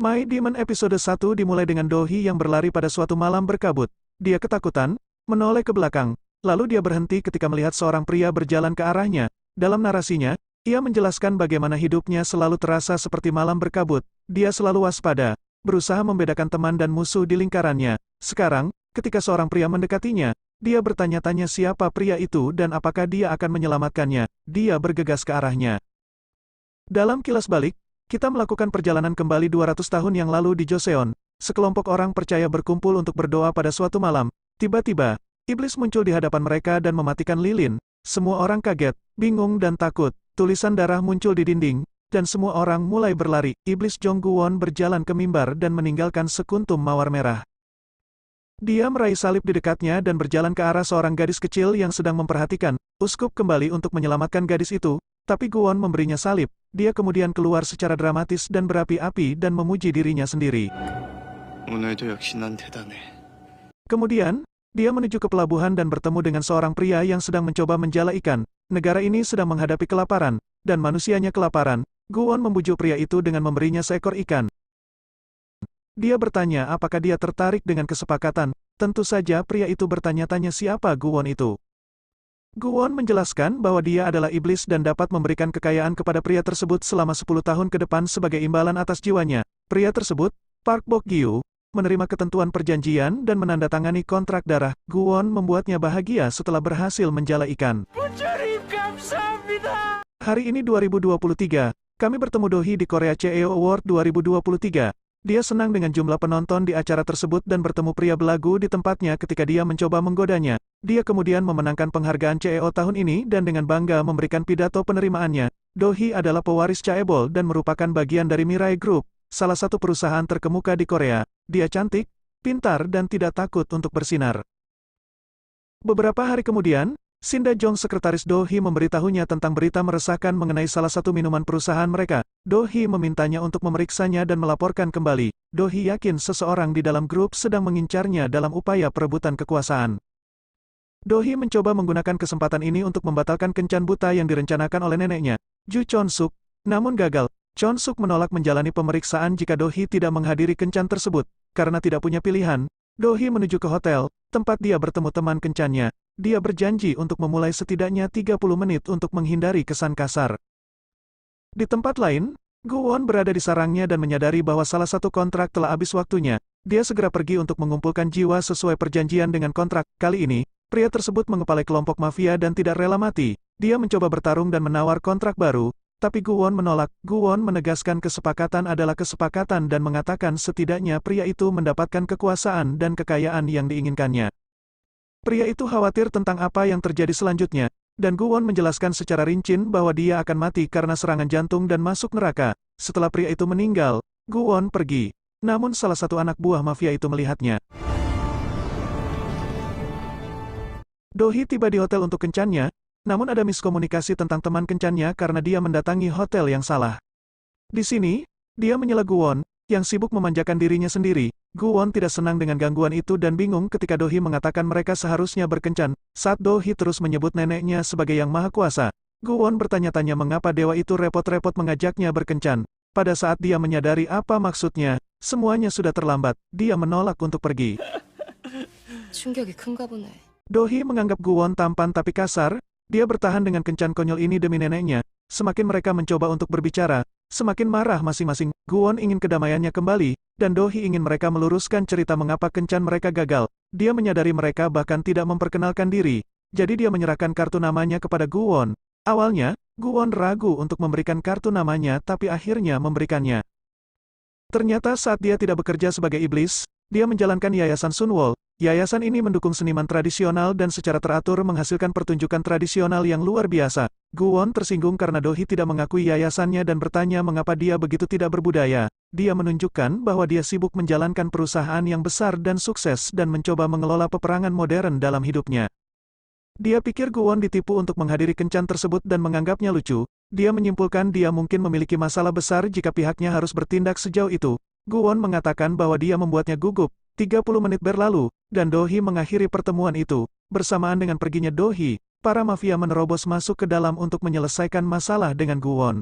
My Demon episode 1 dimulai dengan Do-hee yang berlari pada suatu malam berkabut. Dia ketakutan, menoleh ke belakang, lalu dia berhenti ketika melihat seorang pria berjalan ke arahnya. Dalam narasinya, ia menjelaskan bagaimana hidupnya selalu terasa seperti malam berkabut. Dia selalu waspada, berusaha membedakan teman dan musuh di lingkarannya. Sekarang, ketika seorang pria mendekatinya, dia bertanya-tanya siapa pria itu dan apakah dia akan menyelamatkannya. Dia bergegas ke arahnya. Dalam kilas balik, kita melakukan perjalanan kembali 200 tahun yang lalu di Joseon. Sekelompok orang percaya berkumpul untuk berdoa pada suatu malam. Tiba-tiba, iblis muncul di hadapan mereka dan mematikan lilin. Semua orang kaget, bingung dan takut. Tulisan darah muncul di dinding, dan semua orang mulai berlari. Iblis Jongguwon berjalan ke mimbar dan meninggalkan sekuntum mawar merah. Dia meraih salib di dekatnya dan berjalan ke arah seorang gadis kecil yang sedang memperhatikan. Uskup kembali untuk menyelamatkan gadis itu, tapi Guwon memberinya salib. Dia kemudian keluar secara dramatis dan berapi-api dan memuji dirinya sendiri. Kemudian, dia menuju ke pelabuhan dan bertemu dengan seorang pria yang sedang mencoba menjala ikan. Negara ini sedang menghadapi kelaparan, dan manusianya kelaparan. Guwon membujuk pria itu dengan memberinya seekor ikan. Dia bertanya apakah dia tertarik dengan kesepakatan. Tentu saja pria itu bertanya-tanya siapa Guwon itu. Guwon menjelaskan bahwa dia adalah iblis dan dapat memberikan kekayaan kepada pria tersebut selama 10 tahun ke depan sebagai imbalan atas jiwanya. Pria tersebut, Park Bok-gyu, menerima ketentuan perjanjian dan menandatangani kontrak darah. Guwon membuatnya bahagia setelah berhasil menjala ikan. Hari ini 2023, kami bertemu Do-hee di Korea CEO Award 2023. Dia senang dengan jumlah penonton di acara tersebut dan bertemu pria belagu di tempatnya ketika dia mencoba menggodanya. Dia kemudian memenangkan penghargaan CEO tahun ini dan dengan bangga memberikan pidato penerimaannya. Do-hee adalah pewaris Chaebol dan merupakan bagian dari Mirai Group, salah satu perusahaan terkemuka di Korea. Dia cantik, pintar dan tidak takut untuk bersinar. Beberapa hari kemudian, Shin Da-jong sekretaris Do-hee memberitahunya tentang berita meresahkan mengenai salah satu minuman perusahaan mereka. Do-hee memintanya untuk memeriksanya dan melaporkan kembali. Do-hee yakin seseorang di dalam grup sedang mengincarnya dalam upaya perebutan kekuasaan. Do-hee mencoba menggunakan kesempatan ini untuk membatalkan kencan buta yang direncanakan oleh neneknya, Ju Chon-suk, namun gagal. Chon-suk menolak menjalani pemeriksaan jika Do-hee tidak menghadiri kencan tersebut. Karena tidak punya pilihan, Do-hee menuju ke hotel, tempat dia bertemu teman kencannya. Dia berjanji untuk memulai setidaknya 30 menit untuk menghindari kesan kasar. Di tempat lain, Guwon berada di sarangnya dan menyadari bahwa salah satu kontrak telah habis waktunya. Dia segera pergi untuk mengumpulkan jiwa sesuai perjanjian dengan kontrak. Kali ini, pria tersebut mengepalai kelompok mafia dan tidak rela mati. Dia mencoba bertarung dan menawar kontrak baru, tapi Guwon menolak. Guwon menegaskan kesepakatan adalah kesepakatan dan mengatakan setidaknya pria itu mendapatkan kekuasaan dan kekayaan yang diinginkannya. Pria itu khawatir tentang apa yang terjadi selanjutnya, dan Guwon menjelaskan secara rinci bahwa dia akan mati karena serangan jantung dan masuk neraka. Setelah pria itu meninggal, Guwon pergi. Namun salah satu anak buah mafia itu melihatnya. Do-hee tiba di hotel untuk kencannya, namun ada miskomunikasi tentang teman kencannya karena dia mendatangi hotel yang salah. Di sini, dia menyela Guwon, yang sibuk memanjakan dirinya sendiri. Guwon tidak senang dengan gangguan itu dan bingung ketika Do-hee mengatakan mereka seharusnya berkencan. Saat Do-hee terus menyebut neneknya sebagai yang maha kuasa, Guwon bertanya-tanya mengapa dewa itu repot-repot mengajaknya berkencan. Pada saat dia menyadari apa maksudnya, semuanya sudah terlambat. Dia menolak untuk pergi. Do-hee menganggap Guwon tampan tapi kasar. Dia bertahan dengan kencan konyol ini demi neneknya. Semakin mereka mencoba untuk berbicara, semakin marah masing-masing. Guwon ingin kedamaiannya kembali, dan Do-hee ingin mereka meluruskan cerita mengapa kencan mereka gagal. Dia menyadari mereka bahkan tidak memperkenalkan diri, jadi dia menyerahkan kartu namanya kepada Guwon. Awalnya, Guwon ragu untuk memberikan kartu namanya tapi akhirnya memberikannya. Ternyata saat dia tidak bekerja sebagai iblis, dia menjalankan Yayasan Sunwol. Yayasan ini mendukung seniman tradisional dan secara teratur menghasilkan pertunjukan tradisional yang luar biasa. Guwon tersinggung karena Do-hee tidak mengakui yayasannya dan bertanya mengapa dia begitu tidak berbudaya. Dia menunjukkan bahwa dia sibuk menjalankan perusahaan yang besar dan sukses dan mencoba mengelola peperangan modern dalam hidupnya. Dia pikir Guwon ditipu untuk menghadiri kencan tersebut dan menganggapnya lucu. Dia menyimpulkan dia mungkin memiliki masalah besar jika pihaknya harus bertindak sejauh itu. Guwon mengatakan bahwa dia membuatnya gugup. 30 menit berlalu, dan Do-hee mengakhiri pertemuan itu. Bersamaan dengan perginya Do-hee, para mafia menerobos masuk ke dalam untuk menyelesaikan masalah dengan Guwon.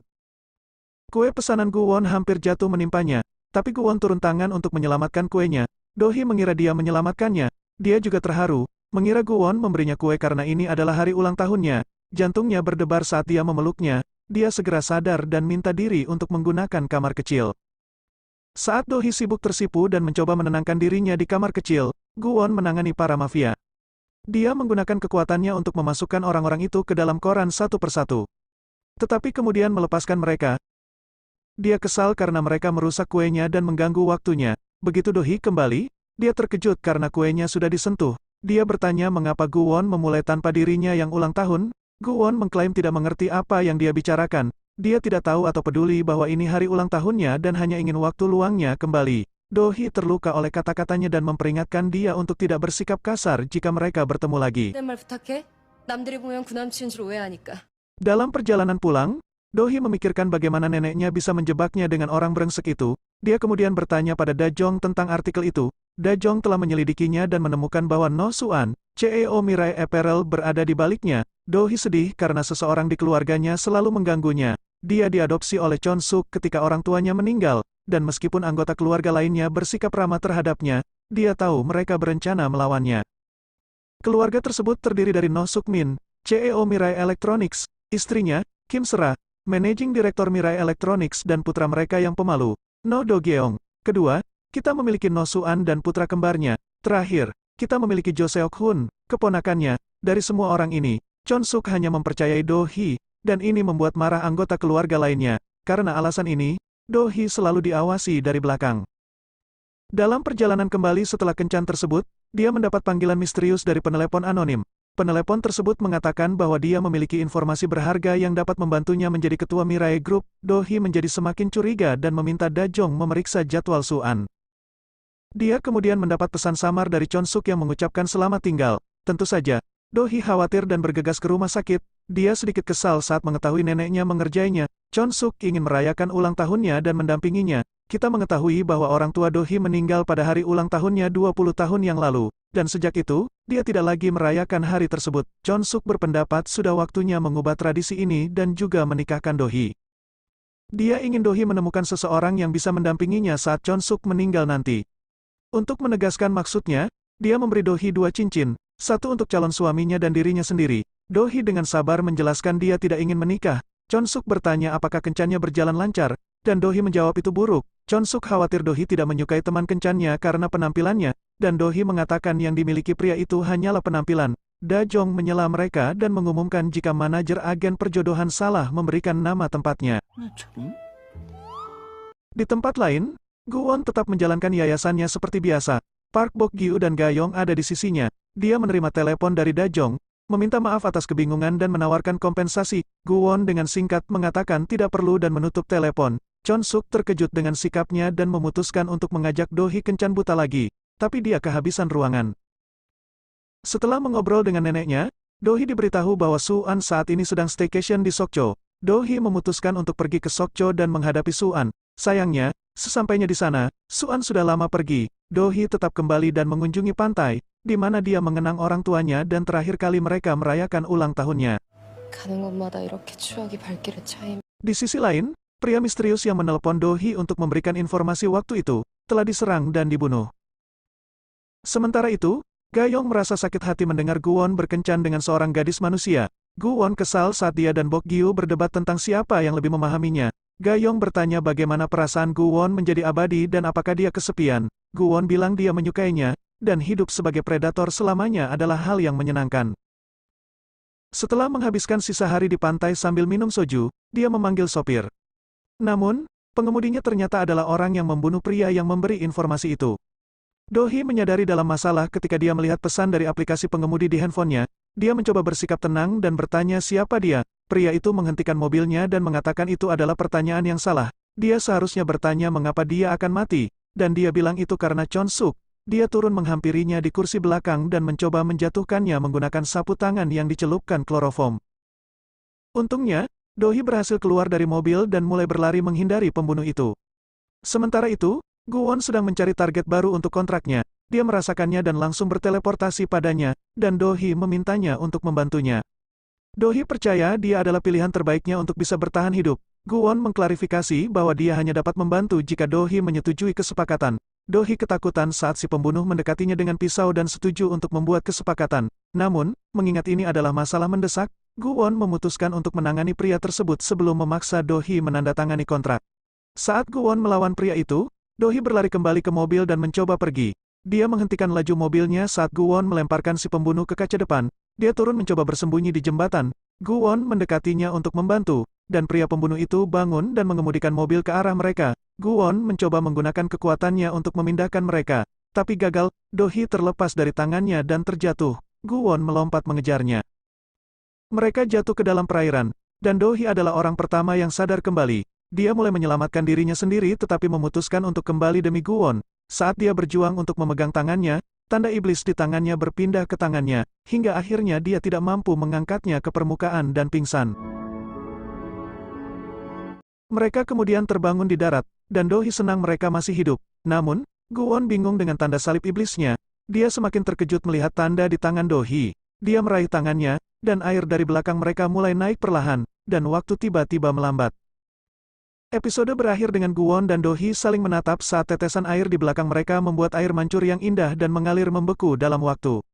Kue pesanan Guwon hampir jatuh menimpanya. tapi Guwon turun tangan untuk menyelamatkan kuenya. Do-hee mengira dia menyelamatkannya. Dia juga terharu, mengira Guwon memberinya kue karena ini adalah hari ulang tahunnya. Jantungnya berdebar saat dia memeluknya. Dia segera sadar dan minta diri untuk menggunakan kamar kecil. Saat Do-hee sibuk tersipu dan mencoba menenangkan dirinya di kamar kecil, Guwon menangani para mafia. Dia menggunakan kekuatannya untuk memasukkan orang-orang itu ke dalam koran satu persatu. Tetapi kemudian melepaskan mereka. Dia kesal karena mereka merusak kuenya dan mengganggu waktunya. Begitu Do-hee kembali, dia terkejut karena kuenya sudah disentuh. Dia bertanya mengapa Guwon memulai tanpa dirinya yang ulang tahun. Guwon mengklaim tidak mengerti apa yang dia bicarakan. Dia tidak tahu atau peduli bahwa ini hari ulang tahunnya dan hanya ingin waktu luangnya kembali. Do-hee terluka oleh kata-katanya dan memperingatkan dia untuk tidak bersikap kasar jika mereka bertemu lagi. Dalam perjalanan pulang, Do-hee memikirkan bagaimana neneknya bisa menjebaknya dengan orang brengsek itu. Dia kemudian bertanya pada Da-jong tentang artikel itu. Da-jong telah menyelidikinya dan menemukan bahwa No Suan, CEO Mirai Apparel berada di baliknya. Do-hee sedih karena seseorang di keluarganya selalu mengganggunya. Dia diadopsi oleh Chon-suk ketika orang tuanya meninggal, dan meskipun anggota keluarga lainnya bersikap ramah terhadapnya, dia tahu mereka berencana melawannya. Keluarga tersebut terdiri dari No Suk-min, CEO Mirai Electronics, istrinya, Kim Sera, Managing Director Mirai Electronics dan putra mereka yang pemalu, No Do-gyeong. Kedua, kita memiliki No Suan dan putra kembarnya. Terakhir, kita memiliki Jo Seok-hun, keponakannya. Dari semua orang ini, Chon-suk hanya mempercayai Do-hee, dan ini membuat marah anggota keluarga lainnya. Karena alasan ini, Do-hee selalu diawasi dari belakang. Dalam perjalanan kembali setelah kencan tersebut, dia mendapat panggilan misterius dari penelepon anonim. Penelepon tersebut mengatakan bahwa dia memiliki informasi berharga yang dapat membantunya menjadi ketua Mirai Group. Do-hee menjadi semakin curiga dan meminta Da-jong memeriksa jadwal Suan. Dia kemudian mendapat pesan samar dari Chon-suk yang mengucapkan selamat tinggal. Tentu saja, Do-hee khawatir dan bergegas ke rumah sakit. Dia sedikit kesal saat mengetahui neneknya mengerjainya. Chon-suk ingin merayakan ulang tahunnya dan mendampinginya. Kita mengetahui bahwa orang tua Do-hee meninggal pada hari ulang tahunnya 20 tahun yang lalu. Dan sejak itu, dia tidak lagi merayakan hari tersebut. Chon-suk berpendapat sudah waktunya mengubah tradisi ini dan juga menikahkan Do-hee. Dia ingin Do-hee menemukan seseorang yang bisa mendampinginya saat Chon-suk meninggal nanti. Untuk menegaskan maksudnya, dia memberi Do-hee 2 cincin, satu untuk calon suaminya dan dirinya sendiri. Do-hee dengan sabar menjelaskan dia tidak ingin menikah. Chon-suk bertanya apakah kencannya berjalan lancar, dan Do-hee menjawab itu buruk. Chon-suk khawatir Do-hee tidak menyukai teman kencannya karena penampilannya, dan Do-hee mengatakan yang dimiliki pria itu hanyalah penampilan. Da-jong menyela mereka dan mengumumkan jika manajer agen perjodohan salah memberikan nama tempatnya. Di tempat lain, Guwon tetap menjalankan yayasannya seperti biasa. Park Bok-gyu dan Ga-yong ada di sisinya. Dia menerima telepon dari Da-jong, meminta maaf atas kebingungan dan menawarkan kompensasi. Guwon dengan singkat mengatakan tidak perlu dan menutup telepon. Chon-suk terkejut dengan sikapnya dan memutuskan untuk mengajak Do-hee kencan buta lagi, tapi dia kehabisan ruangan. Setelah mengobrol dengan neneknya, Do-hee diberitahu bahwa Suan saat ini sedang staycation di Sokcho. Do-hee memutuskan untuk pergi ke Sokcho dan menghadapi Suan. Sayangnya, sesampainya di sana, Suan sudah lama pergi. Do-hee tetap kembali dan mengunjungi pantai, di mana dia mengenang orang tuanya dan terakhir kali mereka merayakan ulang tahunnya. Di sisi lain, pria misterius yang menelepon Do-hee untuk memberikan informasi waktu itu, telah diserang dan dibunuh. Sementara itu, Ga-yong merasa sakit hati mendengar Guwon berkencan dengan seorang gadis manusia. Guwon kesal saat dia dan Bok-gyu berdebat tentang siapa yang lebih memahaminya. Ga-yong bertanya bagaimana perasaan Guwon menjadi abadi dan apakah dia kesepian. Guwon bilang dia menyukainya, dan hidup sebagai predator selamanya adalah hal yang menyenangkan. Setelah menghabiskan sisa hari di pantai sambil minum soju, dia memanggil sopir. Namun, pengemudinya ternyata adalah orang yang membunuh pria yang memberi informasi itu. Do-hee menyadari dalam masalah ketika dia melihat pesan dari aplikasi pengemudi di handphonenya. Dia mencoba bersikap tenang dan bertanya siapa dia. Pria itu menghentikan mobilnya dan mengatakan itu adalah pertanyaan yang salah. Dia seharusnya bertanya mengapa dia akan mati, dan dia bilang itu karena Chon-suk. Dia turun menghampirinya di kursi belakang dan mencoba menjatuhkannya menggunakan sapu tangan yang dicelupkan kloroform. Untungnya, Do-hee berhasil keluar dari mobil dan mulai berlari menghindari pembunuh itu. Sementara itu, Guwon sedang mencari target baru untuk kontraknya. Dia merasakannya dan langsung berteleportasi padanya, dan Do-hee memintanya untuk membantunya. Do-hee percaya dia adalah pilihan terbaiknya untuk bisa bertahan hidup. Guwon mengklarifikasi bahwa dia hanya dapat membantu jika Do-hee menyetujui kesepakatan. Do-hee ketakutan saat si pembunuh mendekatinya dengan pisau dan setuju untuk membuat kesepakatan. Namun, mengingat ini adalah masalah mendesak, Guwon memutuskan untuk menangani pria tersebut sebelum memaksa Do-hee menandatangani kontrak. Saat Guwon melawan pria itu, Do-hee berlari kembali ke mobil dan mencoba pergi. Dia menghentikan laju mobilnya saat Guwon melemparkan si pembunuh ke kaca depan. Dia turun mencoba bersembunyi di jembatan. Guwon mendekatinya untuk membantu, dan pria pembunuh itu bangun dan mengemudikan mobil ke arah mereka. Guwon mencoba menggunakan kekuatannya untuk memindahkan mereka, tapi gagal. Do-hee terlepas dari tangannya dan terjatuh. Guwon melompat mengejarnya. Mereka jatuh ke dalam perairan, dan Do-hee adalah orang pertama yang sadar kembali. Dia mulai menyelamatkan dirinya sendiri tetapi memutuskan untuk kembali demi Guwon. Saat dia berjuang untuk memegang tangannya, tanda iblis di tangannya berpindah ke tangannya, hingga akhirnya dia tidak mampu mengangkatnya ke permukaan dan pingsan. Mereka kemudian terbangun di darat, dan Do-hee senang mereka masih hidup. Namun, Guwon bingung dengan tanda salib iblisnya. Dia semakin terkejut melihat tanda di tangan Do-hee. Dia meraih tangannya, dan air dari belakang mereka mulai naik perlahan, dan waktu tiba-tiba melambat. Episode berakhir dengan Guwon dan Do-hee saling menatap saat tetesan air di belakang mereka membuat air mancur yang indah dan mengalir membeku dalam waktu.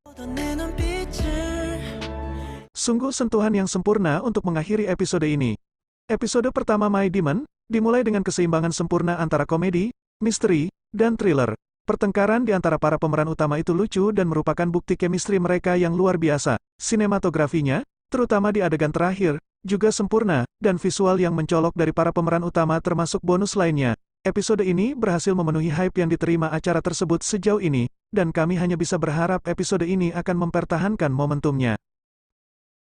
Sungguh sentuhan yang sempurna untuk mengakhiri episode ini. Episode pertama My Demon dimulai dengan keseimbangan sempurna antara komedi, misteri, dan thriller. Pertengkaran di antara para pemeran utama itu lucu dan merupakan bukti chemistry mereka yang luar biasa. Sinematografinya, terutama di adegan terakhir, juga sempurna, dan visual yang mencolok dari para pemeran utama termasuk bonus lainnya. Episode ini berhasil memenuhi hype yang diterima acara tersebut sejauh ini, dan kami hanya bisa berharap episode ini akan mempertahankan momentumnya.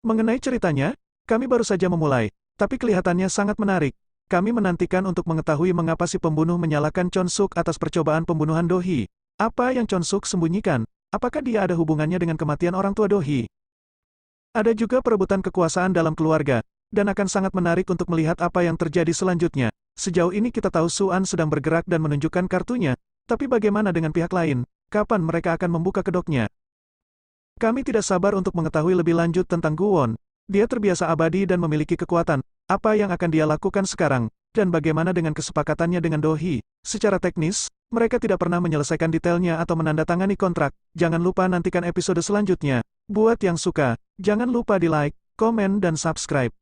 Mengenai ceritanya, kami baru saja memulai, tapi kelihatannya sangat menarik. Kami menantikan untuk mengetahui mengapa si pembunuh menyalahkan Chon-suk atas percobaan pembunuhan Do-hee. Apa yang Chon-suk sembunyikan? Apakah dia ada hubungannya dengan kematian orang tua Do-hee? Ada juga perebutan kekuasaan dalam keluarga, dan akan sangat menarik untuk melihat apa yang terjadi selanjutnya. Sejauh ini kita tahu Su-an sedang bergerak dan menunjukkan kartunya, tapi bagaimana dengan pihak lain? Kapan mereka akan membuka kedoknya? Kami tidak sabar untuk mengetahui lebih lanjut tentang Guwon. Dia terbiasa abadi dan memiliki kekuatan. Apa yang akan dia lakukan sekarang? Dan bagaimana dengan kesepakatannya dengan Do-hee? Secara teknis, mereka tidak pernah menyelesaikan detailnya atau menandatangani kontrak. Jangan lupa nantikan episode selanjutnya. Buat yang suka, jangan lupa di like, komen dan subscribe.